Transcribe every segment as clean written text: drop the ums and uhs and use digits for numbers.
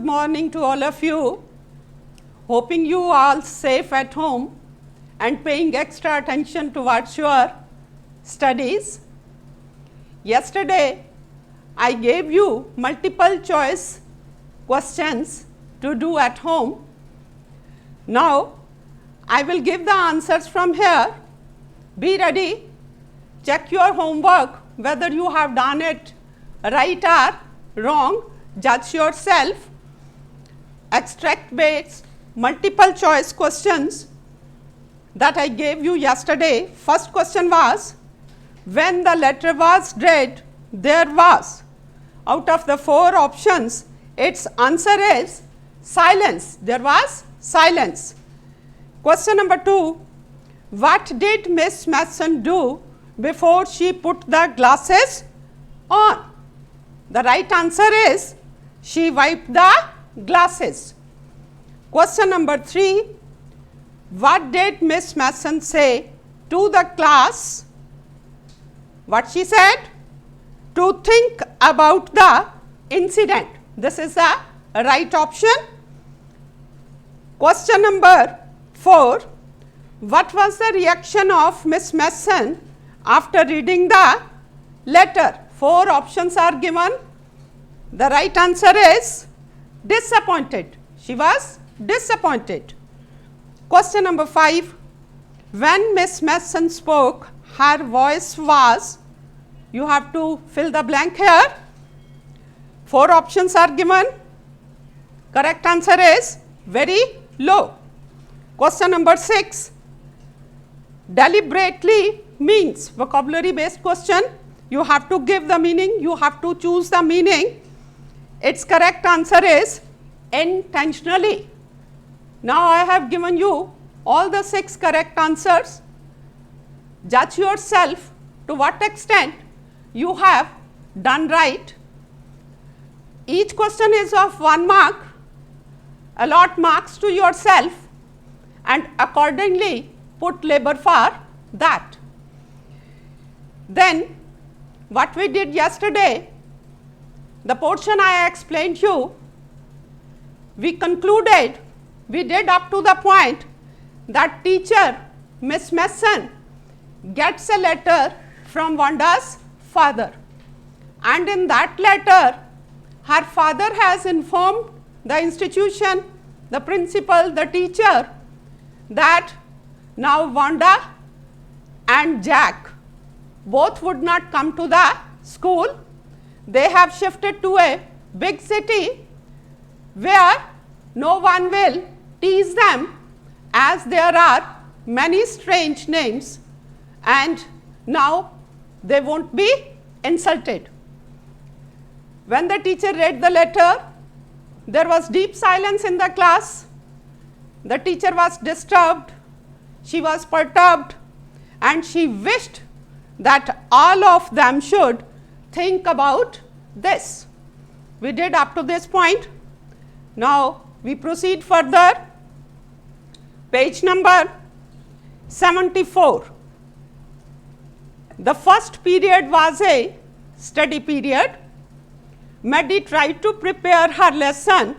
morning to all of you. Hoping you all safe at home and paying extra attention towards your studies. Yesterday, I gave you multiple choice questions to do at home. Now, I will give the answers from here. Be ready. Check your homework whether you have done it right or wrong. Judge yourself. Extract based multiple choice questions that I gave you yesterday. First question was, when the letter was read, there was. Out of the 4 options, its answer is silence. There was silence. Question number 2, what did Miss Mason do before she put the glasses on? The right answer is she wiped the glasses. Question number 3, what did Miss Mason say to the class? What she said? To think about the incident. This is the right option. Question number 4, what was the reaction of Miss Mason after reading the letter? 4 options are given. The right answer is disappointed. She was disappointed. Question number 5, when Miss Mason spoke, her voice was, you have to fill the blank here. 4 options are given. Correct answer is very low. Question number 6, deliberately means vocabulary based question. You have to give the meaning, you have to choose the meaning. Its correct answer is intentionally. Now I have given you all the 6 correct answers. Judge yourself to what extent you have done right. Each question is of 1 mark. Allot marks to yourself and accordingly put labor for that. Then what we did yesterday, the portion I explained you, we concluded, we did up to the point that teacher Miss Mason gets a letter from Vanda's father, and in that letter her father has informed the institution, the principal, the teacher, that now Vanda and Jack both would not come to the school. They have shifted to a big city where no one will tease them, as there are many strange names, and now they won't be insulted. When the teacher read the letter, there was deep silence in the class. The teacher was disturbed, she was perturbed, and she wished that all of them should think about this. We did up to this point. Now we proceed further. Page number 74. The first period was a study period. Maddie tried to prepare her lesson,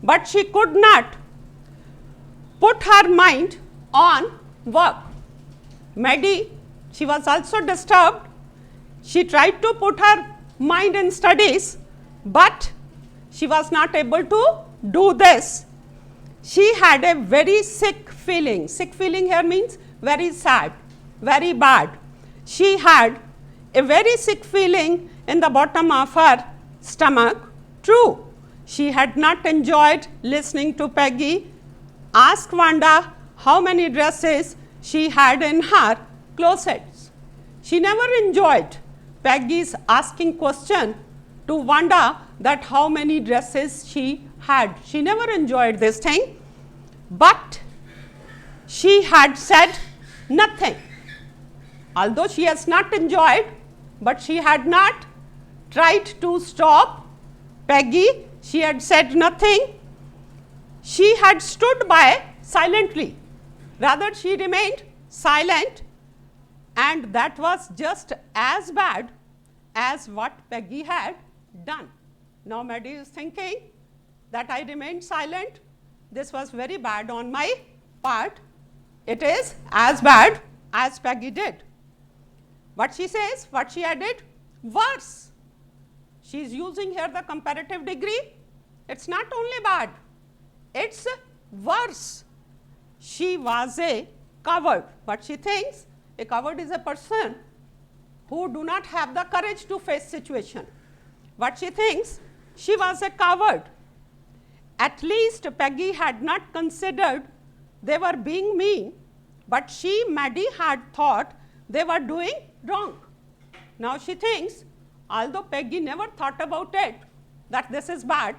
but she could not put her mind on work. Maddie, she was also disturbed. She tried to put her mind in studies, but she was not able to do this. She had a very sick feeling. Sick feeling here means very sad, very bad. She had a very sick feeling in the bottom of her stomach. True, she had not enjoyed listening to Peggy ask Vanda how many dresses she had in her closets. She never enjoyed Peggy's asking question to Vanda that how many dresses she had. She never enjoyed this thing, but she had said nothing. Although she has not enjoyed, but she had not tried to stop Peggy. She had said nothing. She had stood by silently. Rather, she remained silent, and that was just as bad as what Peggy had done. Now Maddie is thinking, that I remained silent. This was very bad on my part. It is as bad as Peggy did. But she says, what she added? Worse. She is using here the comparative degree. It's not only bad, it's worse. She was a coward. But she thinks a coward is a person who do not have the courage to face situation. But she thinks she was a coward. At least Peggy had not considered they were being mean, but she, Maddie, had thought they were doing wrong. Now she thinks, although Peggy never thought about it, that this is bad,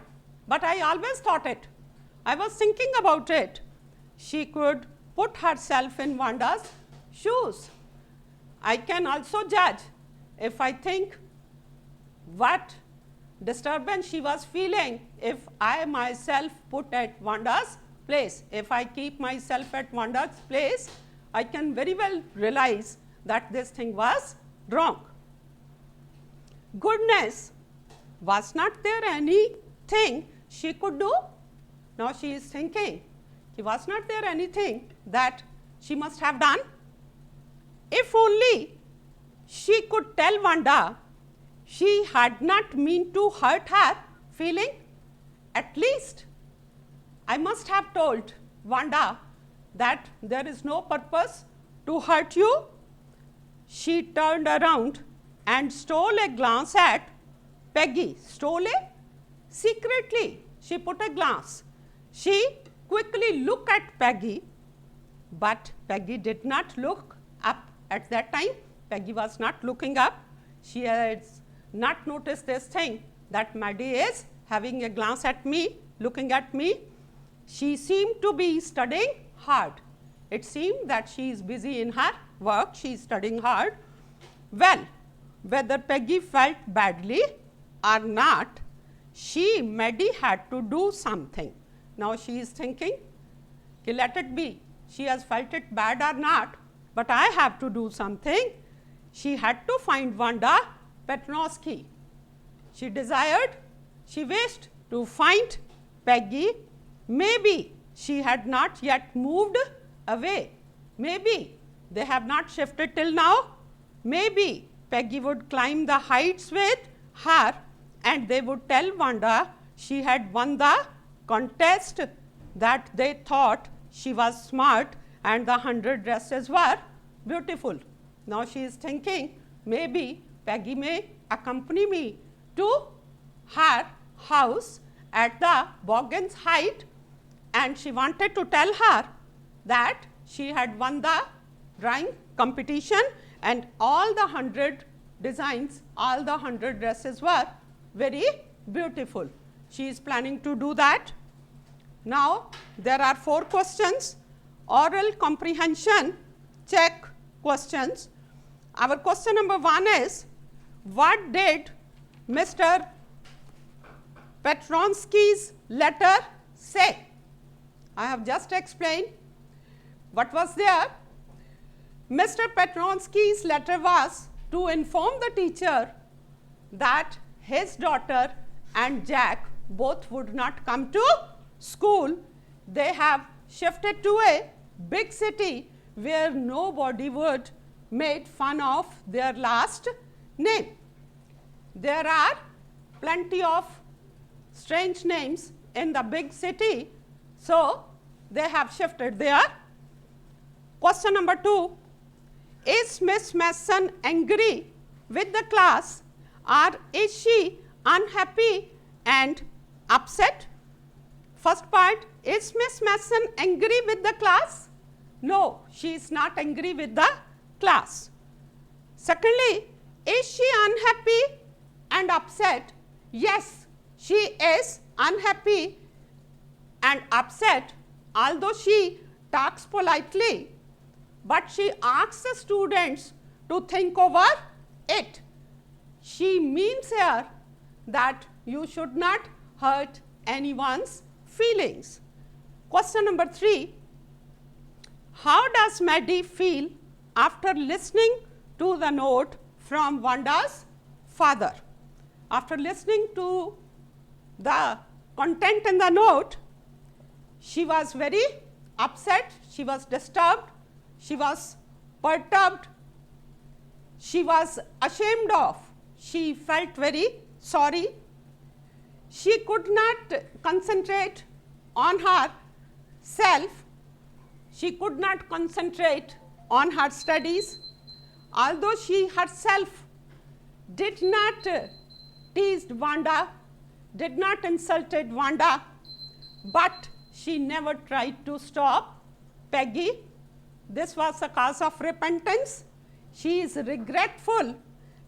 but I always thought it. I was thinking about it. She could put herself in Wanda's shoes. I can also judge if I think what disturbance she was feeling if I myself put at Wanda's place. If I keep myself at Wanda's place, I can very well realize that this thing was wrong. Goodness, was not there anything she could do? Now she is thinking, was not there anything that she must have done? If only she could tell Wanda she had not meant to hurt her feeling. At least I must have told Wanda that there is no purpose to hurt you. She turned around and stole a glance at Peggy. Stole a? Secretly, she put a glance. She quickly looked at Peggy, but Peggy did not look up at that time. Peggy was not looking up. She has not noticed this thing that Maddie is having a glance at me, looking at me. She seemed to be studying hard. It seemed that she is busy in her work, she is studying hard. Well, whether Peggy felt badly or not, Maddie had to do something. Now she is thinking, okay, let it be. She has felt it bad or not, but I have to do something. She had to find Wanda Petroski. She wished to find Peggy. Maybe she had not yet moved away. Maybe they have not shifted till now. Maybe Peggy would climb the heights with her and they would tell Wanda she had won the contest, that they thought she was smart and the 100 dresses were beautiful. Now she is thinking, maybe Peggy may accompany me to her house at the Boggins Height, and she wanted to tell her that she had won the drawing competition and all the 100 designs, all the 100 dresses were very beautiful. She is planning to do that. Now, there are 4 questions, oral comprehension check questions. Our question number 1 is, what did Mr. Petronsky's letter say? I have just explained what was there. Mr. Petronsky's letter was to inform the teacher that his daughter and Jack both would not come to school. They have shifted to a big city where nobody would make fun of their last name. There are plenty of strange names in the big city, so they have shifted there. Question number 2, is Miss Mason angry with the class, or is she unhappy and upset? First part, is Miss Mason angry with the class? No, she is not angry with the class. Secondly, is she unhappy and upset? Yes, she is unhappy and upset, although she talks politely, but she asks the students to think over it. She means here that you should not hurt anyone's feelings. Question number 3, how does Maddie feel after listening to the note from Wanda's father? After listening to the content in the note, she was very upset, she was disturbed, she was perturbed, she was ashamed of, she felt very sorry. She could not concentrate on her self, she could not concentrate on her studies. Although she herself did not teased Wanda, did not insulted Wanda, but she never tried to stop Peggy. This was a cause of repentance. She is regretful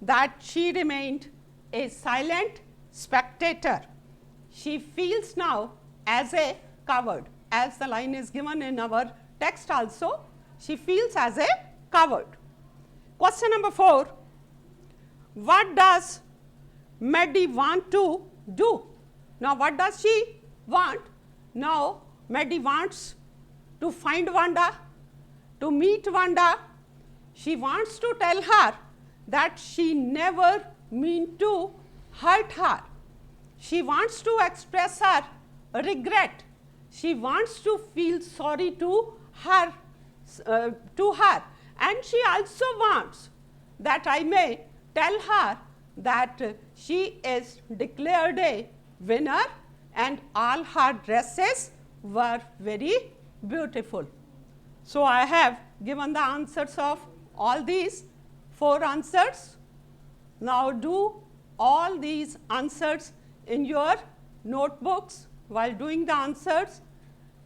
that she remained a silent spectator. She feels now as a coward, as the line is given in our text also, she feels as a coward. Question number 4, what does Maddie want to do? Now, what does she want? Now, Maddie wants to find Wanda, to meet Wanda. She wants to tell her that she never meant to hurt her. She wants to express her regret. She wants to feel sorry to her. And she also wants that I may tell her that she is declared a winner and all her dresses were very beautiful. So, I have given the answers of all these 4 answers. Now, do all these answers in your notebooks. While doing the answers,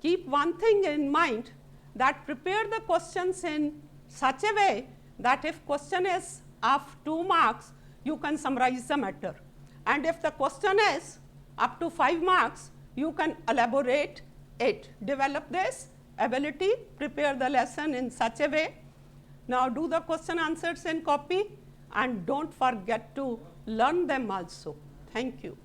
keep one thing in mind, that prepare the questions in such a way that if question is of 2 marks, you can summarize the matter, and if the question is up to 5 marks, you can elaborate it. Develop this ability, prepare the lesson in such a way. Now, do the question answers in copy and don't forget to learn them also. Thank you.